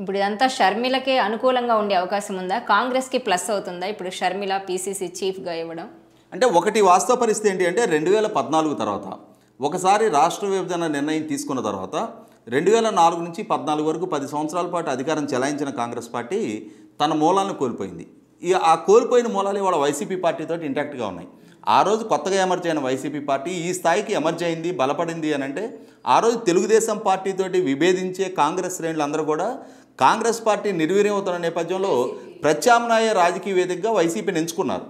ఇప్పుడు ఇదంతా షర్మిలకే అనుకూలంగా ఉండే అవకాశం ఉందా? కాంగ్రెస్కి ప్లస్ అవుతుందా ఇప్పుడు షర్మిల పీసీసీ చీఫ్గా ఇవ్వడం? అంటే ఒకటి వాస్తవ పరిస్థితి ఏంటి అంటే 2014 తర్వాత ఒకసారి రాష్ట్ర విభజన నిర్ణయం తీసుకున్న తర్వాత 2004 నుంచి 14 వరకు 10 సంవత్సరాల పాటు అధికారం చెలాయించిన కాంగ్రెస్ పార్టీ తన మూలాలను కోల్పోయింది. ఆ కోల్పోయిన మూలాలు ఇవాళ వైసీపీ పార్టీతో ఇంటాక్ట్గా ఉన్నాయి. ఆ రోజు కొత్తగా ఎమర్జ్ అయిన వైసీపీ పార్టీ ఈ స్థాయికి ఎమర్జ్ అయింది, బలపడింది అని అంటే ఆ రోజు తెలుగుదేశం పార్టీతోటి విభేదించే కాంగ్రెస్ శ్రేణులు అందరూ కూడా కాంగ్రెస్ పార్టీ నిర్వీర్యం అవుతున్న నేపథ్యంలో ప్రత్యామ్నాయ రాజకీయ వేదికగా వైసీపీని ఎంచుకున్నారు.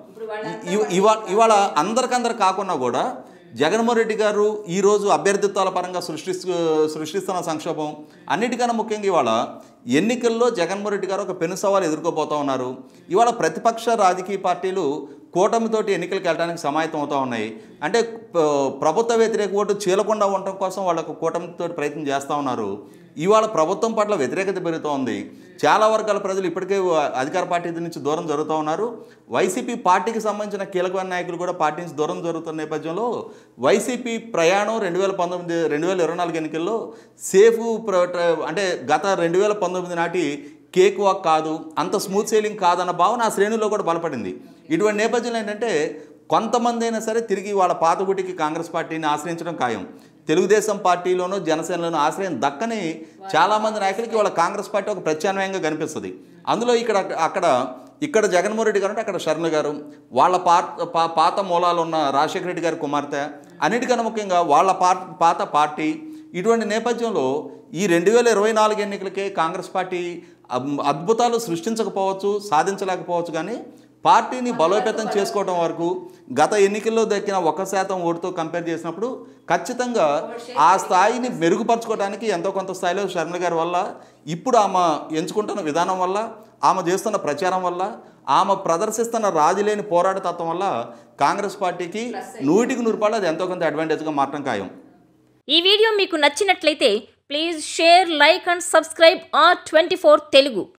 ఇవాళ అందరికందరు కాకుండా కూడా జగన్మోహన్ రెడ్డి గారు ఈరోజు అభ్యర్థిత్వాల పరంగా సృష్టిస్తున్న సంక్షోభం అన్నిటికన్నా ముఖ్యంగా ఇవాళ ఎన్నికల్లో జగన్మోహన్ రెడ్డి గారు ఒక పెను సవాలు ఎదుర్కోబోతూ ఉన్నారు. ఇవాళ ప్రతిపక్ష రాజకీయ పార్టీలు కూటమితోటి ఎన్నికలకు వెళ్ళడానికి సమాయత్తం అవుతూ ఉన్నాయి. అంటే ప్రభుత్వ వ్యతిరేక ఓటు చీలకుండా ఉండటం కోసం వాళ్ళకు కూటమితో ప్రయత్నం చేస్తూ ఉన్నారు. ఇవాళ ప్రభుత్వం పట్ల వ్యతిరేకత పెరుగుతూ ఉంది. చాలా వర్గాల ప్రజలు ఇప్పటికే అధికార పార్టీ నుంచి దూరం జరుగుతూ ఉన్నారు. వైసీపీ పార్టీకి సంబంధించిన కీలకమైన నాయకులు కూడా పార్టీ నుంచి దూరం జరుగుతున్న నేపథ్యంలో వైసీపీ ప్రయాణం 2024 ఎన్నికల్లో సేఫ్ అంటే గత 2019 నాటి కేక్ వాక్ కాదు, అంత స్మూత్ సేలింగ్ కాదన్న భావన ఆ శ్రేణుల్లో కూడా బలపడింది. ఇటువంటి నేపథ్యంలో ఏంటంటే కొంతమంది అయినా సరే తిరిగి వాళ్ళ పాతగుటికి కాంగ్రెస్ పార్టీని ఆశ్రయించడం ఖాయం. తెలుగుదేశం పార్టీలోనూ జనసేనలోనూ ఆశ్రయం దక్కని చాలామంది నాయకులకి వాళ్ళ కాంగ్రెస్ పార్టీ ఒక ప్రత్యామ్నాయంగా కనిపిస్తుంది. అందులో ఇక్కడ జగన్మోహన్ రెడ్డి గారు అంటే అక్కడ షర్మిల గారు, వాళ్ళ పాత మూలాలు ఉన్న రాజశేఖర రెడ్డి గారి కుమార్తె, అన్నిటికన్నా ముఖ్యంగా వాళ్ళ పాత పార్టీ. ఇటువంటి నేపథ్యంలో ఈ 2024 ఎన్నికలకే కాంగ్రెస్ పార్టీ అద్భుతాలు సృష్టించకపోవచ్చు, సాధించలేకపోవచ్చు, కానీ పార్టీని బలోపేతం చేసుకోవడం వరకు గత ఎన్నికల్లో దక్కిన 1% ఓటుతో కంపేర్ చేసినప్పుడు ఖచ్చితంగా ఆ స్థాయిని మెరుగుపరచుకోవడానికి ఎంతో కొంత స్థాయిలో షర్మిల గారి వల్ల, ఇప్పుడు ఆమె ఎంచుకుంటున్న విధానం వల్ల, ఆమె చేస్తున్న ప్రచారం వల్ల, ఆమె ప్రదర్శిస్తున్న రాజీలేని పోరాట తత్వం వల్ల కాంగ్రెస్ పార్టీకి 100కి 100 అది ఎంతో కొంత అడ్వాంటేజ్గా మారడం ఖాయం. ఈ వీడియో మీకు నచ్చినట్లయితే please share, like and subscribe R24 Telugu.